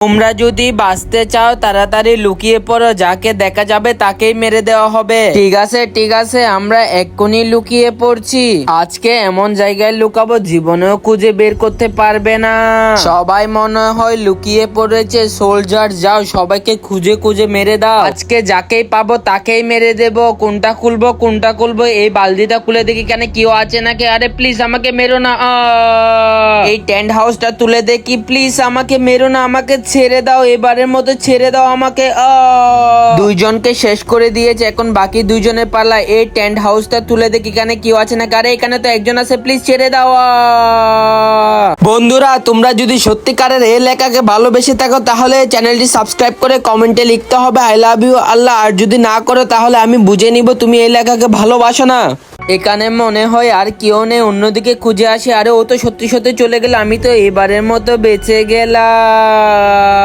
তোমরা যদি বাঁচতে চাও তাড়াতাড়ি লুকিয়ে পড়ো, যাকে দেখা যাবে তাকেই মেরে দেওয়া হবে। ঠিক আছে ঠিক আছে, আমরা এক্ষুনি লুকিয়ে পড়ছি। আজকে এমন জায়গায় লুকাবো জীবনেও খুঁজে বের করতে পারবে না। সবাই মনে হয় লুকিয়ে পড়েছে। সোলজার যাও, সবাইকে খুঁজে খুঁজে মেরে দাও। আজকে যাকেই পাবো তাকেই মেরে দেব। কোনটা খুলবো? এই বালতিটা খুলে দেখি কেন কেউ আছে নাকি। আরে প্লিজ আমাকে মেরো না। এই টেন্ট হাউসটা তুলে দেখি, প্লিজ আমাকে মেরো না, আমাকে ছেড়ে দাও, এবারের মতো ছেড়ে দাও আমাকে। দুইজনকে শেষ করে দিয়েছে, এখন বাকি দুইজনের পালা। এই টেন্ট হাউসটা তুলে দেখি এখানে কেউ আছে না। আরে এখানে তো একজন আছে, প্লিজ ছেড়ে দাও। বন্ধুরা, তোমরা যদি সত্যিকারের এই লেখাকে ভালোবেসে থাকো তাহলে চ্যানেলটি সাবস্ক্রাইব করে কমেন্টে লিখতে হবে আই লাভ ইউ আল্লাহ। আর যদি না করো তাহলে আমি বুঝে নিব তুমি এই লেখাকে ভালোবাসো না। এখানে মনে হয় আর কেউ নেই, অন্যদিকে খুঁজে আসি। আরে ও তো সত্যি সত্যি চলে গেল, আমি তো এবারের মতো বেঁচে গেলাম।